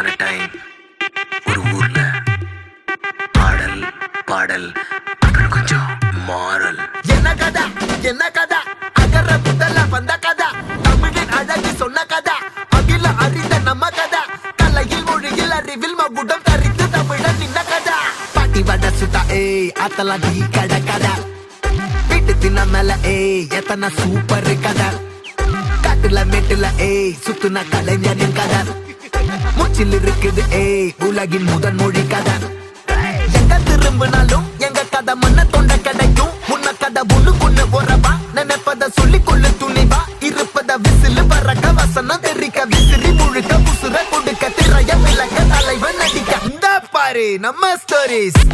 upon a time ஒரு ஊர்ல ஆடல் பாடல் அப்புறம் கொஞ்சம் மாறல். என்ன கதை அகர முதல்ல வந்த கதை, தமிழின் அழகு சொன்ன கதை, அகில அறிந்த நம்ம கதை, கலையில் மொழியில் அறிவில் மகுடம் தரித்து தமிழன் நின்ன கதை. பாட்டி வட சுட்டா அத்தலாம் டீ கடை கதை, வீட்டு தின்ன மேல எத்தனை சூப்பர் கதை, காட்டுல மேட்டுல சுத்துன கலைஞனின் கதை, மூச்சில் இருக்குது உலகின் முதன் மொழி கதை. எங்க திரும்பினாலும் எங்க கதை மண்ண தொண்ட கிடைக்கும், முன்ன கதை ஒண்ணு கொண்டு போறவா, நினைப்பத சொல்லி கொள்ளு துணிவா, இருப்பத விசிலு பறக்க வசனம் தெரிக்க விசிறி முழுக்க புசுர கொடுக்க திரைய விளக்க தலைவன் நடிக்க. இந்த பாரு நம்ம ஸ்டோரிஸ்.